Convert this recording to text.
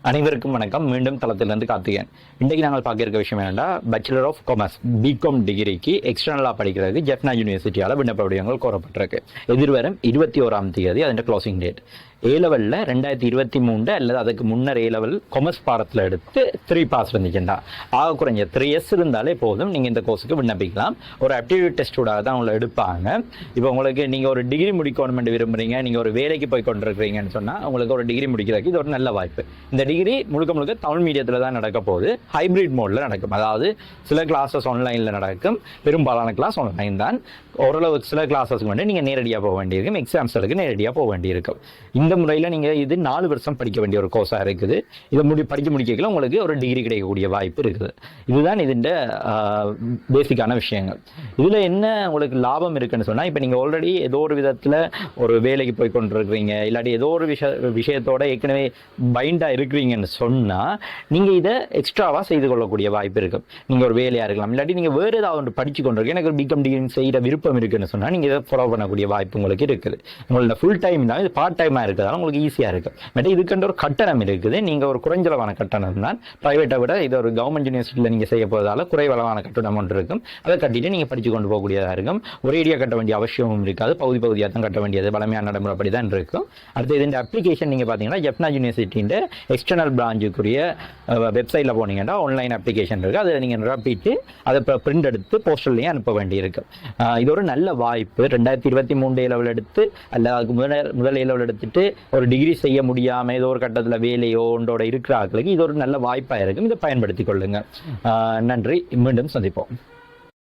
அனைவருக்கும் வணக்கம். மீண்டும் தளத்திலிருந்து கார்த்திகேயன். இன்றைக்கு நாங்கள் பார்க்க இருக்க விஷயம் என்னென்னா, பேச்சுலர் ஆஃப் காமர்ஸ் பிகாம் டிகிரிக்கு எக்ஸ்டர்னலாக படிக்கிறதுக்கு ஜெஃப்னா யூனிவர்சிட்டியால் விண்ணப்ப வடிவங்கள் கோரப்பட்டிருக்கு. எதிர்வரும் 21ஆம் தேதி அதன் க்ளோசிங் டேட். A-லெவலில் 2023 அல்லது அதுக்கு முன்னர் A-லெவல் காமர்ஸ் பாடத்தில் எடுத்து 3 பாஸ் இருந்துச்சுண்டா ஆக குறைஞ்ச 3S இருந்தாலே போதும், நீங்கள் இந்த கோர்ஸுக்கு விண்ணப்பிக்கலாம். ஒரு ஆப்டிடியூட் டெஸ்ட்டோட தான் உங்களை எடுப்பாங்க. இப்போ உங்களுக்கு நீங்கள் ஒரு டிகிரி முடிக்கணும்னு விரும்புகிறீங்க, நீங்கள் ஒரு வேலைக்கு போய் கொண்டிருக்கிறீங்கன்னு சொன்னால் உங்களுக்கு ஒரு டிகிரி முடிக்கிறதுக்கு இது ஒரு நல்ல வாய்ப்பு. இந்த டிகிரி முழுக்க தமிழ் மீடியத்தில் தான் நடக்க போகுது. ஹைப்ரிட் மோடில் நடக்கும். அதாவது சில கிளாஸஸ் ஆன்லைனில் நடக்கும், பெரும்பாலான கிளாஸ் ஆன்லைன் தான். ஓரளவு சில கிளாஸஸ்க்கு வந்து நீங்கள் நேரடியாக போக வேண்டியிருக்கும், எக்ஸாம்ஸுக்கு நேரடியாக போக வேண்டியிருக்கும். இந்த முறையில் நீங்கள் இது 4 வருஷம் படிக்க வேண்டிய ஒரு கோர்ஸாக இருக்குது. இதை படிக்க முடிக்கல உங்களுக்கு ஒரு டிகிரி கிடைக்கக்கூடிய வாய்ப்பு இருக்குது. இதுதான் இதன் பேசிக்கான விஷயங்கள். இதில் என்ன உங்களுக்கு லாபம் இருக்குன்னு சொன்னால், இப்போ நீங்கள் ஆல்ரெடி ஏதோ ஒரு விதத்தில் ஒரு வேலைக்கு போய் கொண்டிருக்கிறீங்க, இல்லாட்டி ஏதோ ஒரு விஷயத்தோட ஏற்கனவே பைண்டாக இருக்கிறீங்கன்னு சொன்னால் நீங்கள் இதை எக்ஸ்ட்ராவாக செய்து கொள்ளக்கூடிய வாய்ப்பு இருக்கும். நீங்கள் ஒரு வேலையாக இருக்கலாம், இல்லாட்டி நீங்கள் வேறு ஏதாவது ஒன்று படித்து கொண்டிருக்கீங்க, எனக்கு ஒரு பிகாம் டிகிரி செய்கிற விருப்பம் இருக்குன்னு சொன்னால் நீங்கள் இதை ஃபாலோ பண்ணக்கூடிய வாய்ப்பு உங்களுக்கு இருக்குது. உங்களோட ஃபுல் டைம் தான், இது பார்ட் டைமாக இருக்கிறதால உங்களுக்கு ஈஸியாக இருக்குது. பட் இதுக்கு ஒரு கட்டணம் இருக்குது. நீங்கள் ஒரு குறைஞ்சளவான கட்டணம் தான். ப்ரைவேட்டை விட இது ஒரு கவர்மெண்ட் யூனிவர்சிட்டியில் நீங்கள் செய்ய போவதால் குறைவளவான கட்டணம் ஒன்று இருக்கும். அதை கட்டிட்டு நீங்கள் படித்து கொண்டு போகக்கூடியதாக இருக்கும். ஒரேடியாக கட்ட வேண்டிய அவசியமும் இருக்காது. பகுதியாக தான் கட்ட வேண்டியது பலமையான நடைமுறை அப்படி தான் இருக்கும். அடுத்து இதன் அப்ளிகேஷன் நீங்கள் பார்த்தீங்கன்னா ஜெஃப்னா யூனிவர்சிட்டியின் எக்ஸ்டர்னல் பிரான்ச்சுக்குரிய வெப்சைட்டில் போனீங்கன்னா ஆன்லைன் அப்ளிகேஷன் இருக்குது. அதை நீங்கள் நிரப்பிட்டு அதை பிரிண்ட் எடுத்து போஸ்டர்லையும் அனுப்ப வேண்டியிருக்கும். இது ஒரு நல்ல வாய்ப்பு. 2023 A-லெவல் எடுத்து அல்ல அதுக்கு முதல் A-லெவல் எடுத்துட்டு ஒரு டிகிரி செய்ய முடியாமல் ஏதோ ஒரு கட்டத்தில் வேலையோ ஒன்றோட இருக்கிற ஆட்களுக்கு இது ஒரு நல்ல வாய்ப்பாக இருக்கும். இதை பயன்படுத்திக் கொள்ளுங்கள். நன்றி. மீண்டும் சந்திப்போம்.